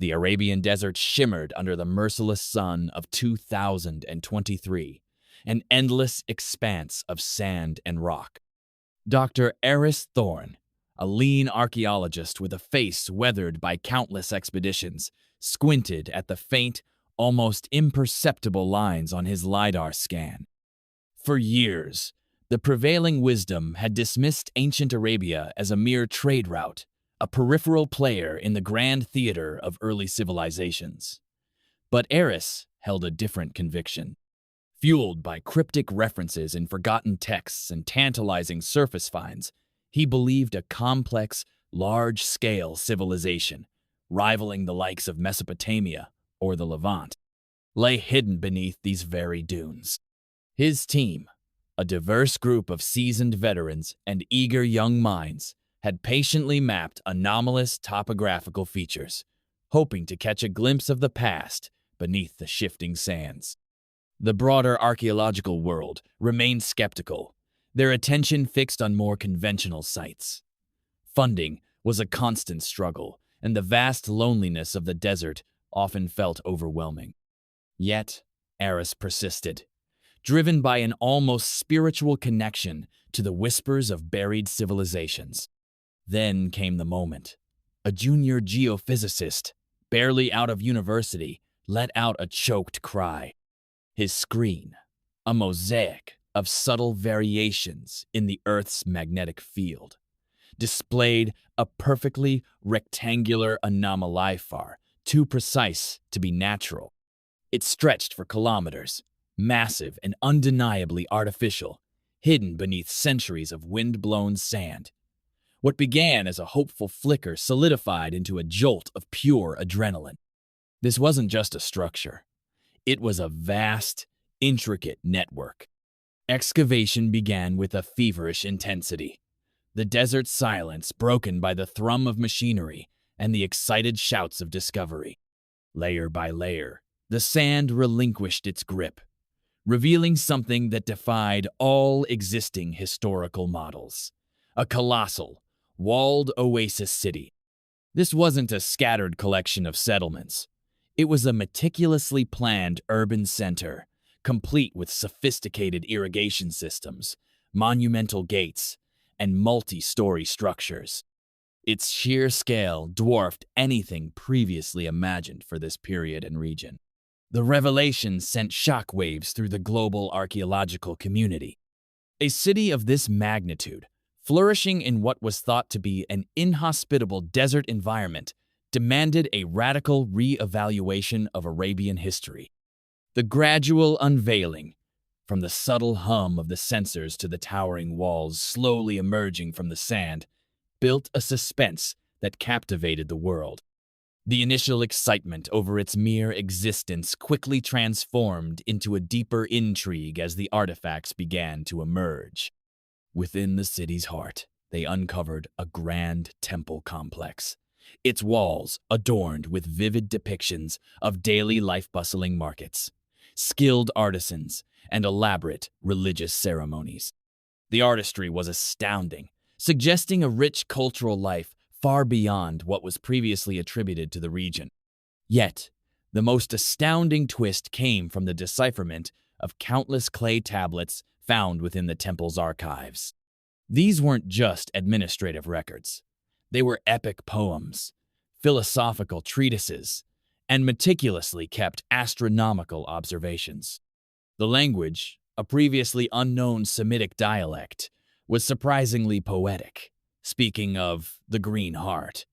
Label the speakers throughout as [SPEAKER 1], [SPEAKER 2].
[SPEAKER 1] The Arabian desert shimmered under the merciless sun of 2023, an endless expanse of sand and rock. Dr. Eris Thorne, a lean archaeologist with a face weathered by countless expeditions, squinted at the faint, almost imperceptible lines on his LiDAR scan. For years, the prevailing wisdom had dismissed ancient Arabia as a mere trade route, a peripheral player in the grand theater of early civilizations. But Eris held a different conviction. Fueled by cryptic references in forgotten texts and tantalizing surface finds, he believed a complex, large-scale civilization, rivaling the likes of Mesopotamia or the Levant, lay hidden beneath these very dunes. His team, a diverse group of seasoned veterans and eager young minds, had patiently mapped anomalous topographical features, hoping to catch a glimpse of the past beneath the shifting sands. The broader archaeological world remained skeptical, their attention fixed on more conventional sites. Funding was a constant struggle, and the vast loneliness of the desert often felt overwhelming. Yet, Eris persisted, driven by an almost spiritual connection to the whispers of buried civilizations. Then came the moment. A junior geophysicist, barely out of university, let out a choked cry. His screen, a mosaic of subtle variations in the Earth's magnetic field, displayed a perfectly rectangular anomaly far too precise to be natural. It stretched for kilometers, massive and undeniably artificial, hidden beneath centuries of wind-blown sand. What began as a hopeful flicker solidified into a jolt of pure adrenaline. This wasn't just a structure. It was a vast, intricate network. Excavation began with a feverish intensity. The desert silence broken by the thrum of machinery and the excited shouts of discovery. Layer by layer, the sand relinquished its grip, revealing something that defied all existing historical models. A colossal, walled oasis city. This wasn't a scattered collection of settlements. It was a meticulously planned urban center, complete with sophisticated irrigation systems, monumental gates, and multi-story structures. Its sheer scale dwarfed anything previously imagined for this period and region. The revelation sent shockwaves through the global archaeological community. A city of this magnitude, flourishing in what was thought to be an inhospitable desert environment, demanded a radical re-evaluation of Arabian history. The gradual unveiling, from the subtle hum of the sensors to the towering walls slowly emerging from the sand, built a suspense that captivated the world. The initial excitement over its mere existence quickly transformed into a deeper intrigue as the artifacts began to emerge. Within the city's heart, they uncovered a grand temple complex, its walls adorned with vivid depictions of daily life bustling markets, skilled artisans, and elaborate religious ceremonies. The artistry was astounding, suggesting a rich cultural life far beyond what was previously attributed to the region. Yet, the most astounding twist came from the decipherment of countless clay tablets found within the temple's archives. These weren't just administrative records. They were epic poems, philosophical treatises, and meticulously kept astronomical observations. The language, a previously unknown Semitic dialect, was surprisingly poetic, speaking of the green heart,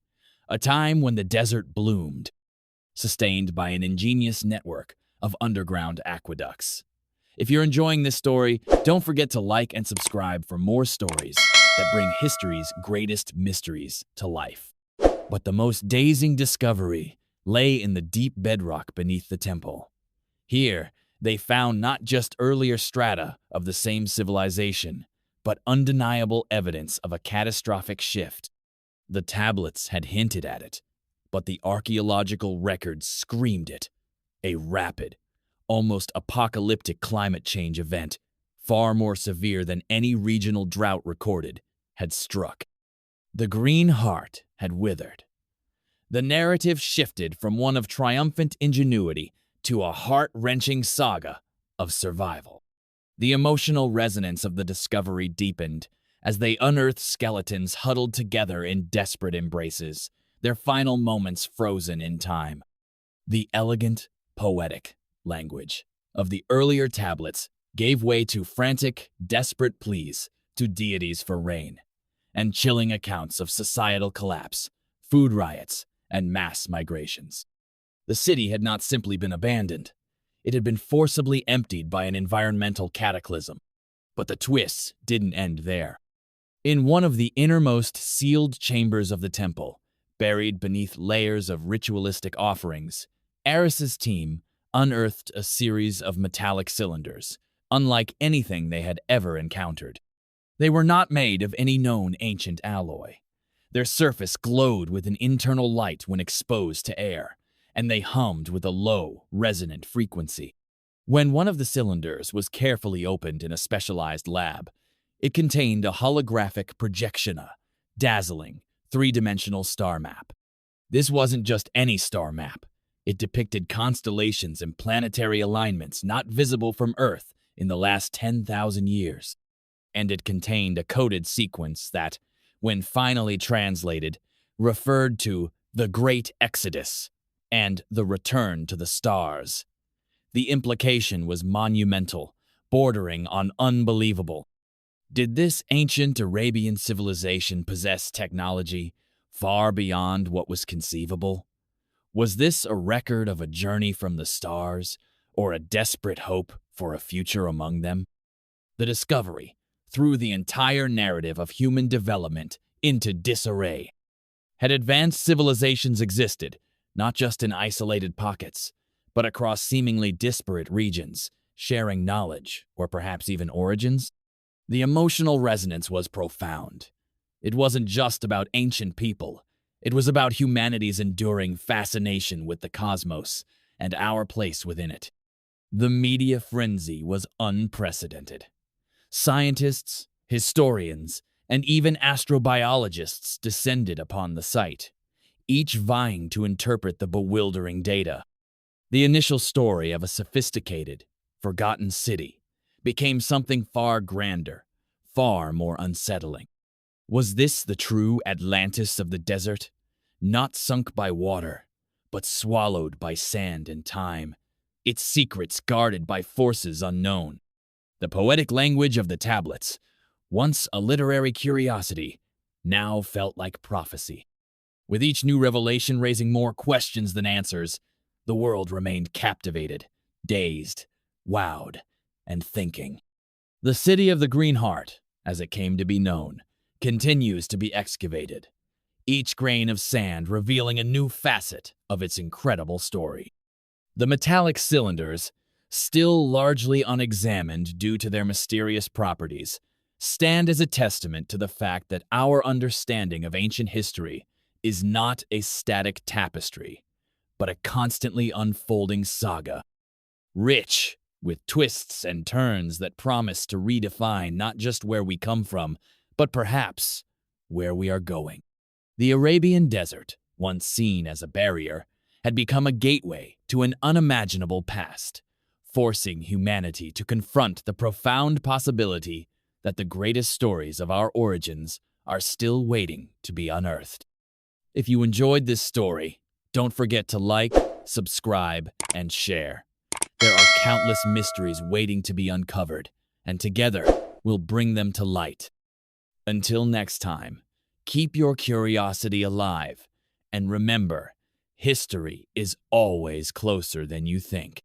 [SPEAKER 1] a time when the desert bloomed, sustained by an ingenious network of underground aqueducts. If you're enjoying this story, don't forget to like and subscribe for more stories that bring history's greatest mysteries to life. But the most dazing discovery lay in the deep bedrock beneath the temple. Here, they found not just earlier strata of the same civilization, but undeniable evidence of a catastrophic shift. The tablets had hinted at it, but the archaeological records screamed it. A rapid, almost apocalyptic climate change event, far more severe than any regional drought recorded, had struck. The green heart had withered. The narrative shifted from one of triumphant ingenuity to a heart-wrenching saga of survival. The emotional resonance of the discovery deepened as they unearthed skeletons huddled together in desperate embraces, their final moments frozen in time. The elegant, poetic language of the earlier tablets gave way to frantic, desperate pleas to deities for rain, and chilling accounts of societal collapse, food riots, and mass migrations. The city had not simply been abandoned. It had been forcibly emptied by an environmental cataclysm. But the twists didn't end there. In one of the innermost sealed chambers of the temple, buried beneath layers of ritualistic offerings, Eris's team unearthed a series of metallic cylinders, unlike anything they had ever encountered. They were not made of any known ancient alloy. Their surface glowed with an internal light when exposed to air, and they hummed with a low, resonant frequency. When one of the cylinders was carefully opened in a specialized lab, it contained a holographic projection, a dazzling, three-dimensional star map. This wasn't just any star map. It depicted constellations and planetary alignments not visible from Earth in the last 10,000 years. And it contained a coded sequence that, when finally translated, referred to the Great Exodus and the return to the stars. The implication was monumental, bordering on unbelievable. Did this ancient Arabian civilization possess technology far beyond what was conceivable? Was this a record of a journey from the stars, or a desperate hope for a future among them? The discovery threw the entire narrative of human development into disarray. Had advanced civilizations existed, not just in isolated pockets, but across seemingly disparate regions, sharing knowledge, or perhaps even origins? The emotional resonance was profound. It wasn't just about ancient people. It was about humanity's enduring fascination with the cosmos and our place within it. The media frenzy was unprecedented. Scientists, historians, and even astrobiologists descended upon the site, each vying to interpret the bewildering data. The initial story of a sophisticated, forgotten city became something far grander, far more unsettling. Was this the true Atlantis of the desert, not sunk by water, but swallowed by sand and time, its secrets guarded by forces unknown? The poetic language of the tablets, once a literary curiosity, now felt like prophecy. With each new revelation raising more questions than answers, the world remained captivated, dazed, wowed, and thinking. The City of the Green Heart, as it came to be known, continues to be excavated, each grain of sand revealing a new facet of its incredible story. The metallic cylinders, still largely unexamined due to their mysterious properties, stand as a testament to the fact that our understanding of ancient history is not a static tapestry, but a constantly unfolding saga, rich with twists and turns that promise to redefine not just where we come from, but perhaps where we are going. The Arabian desert, once seen as a barrier, had become a gateway to an unimaginable past, forcing humanity to confront the profound possibility that the greatest stories of our origins are still waiting to be unearthed. If you enjoyed this story, don't forget to like, subscribe, and share. There are countless mysteries waiting to be uncovered, and together we'll bring them to light. Until next time, keep your curiosity alive, and remember, history is always closer than you think.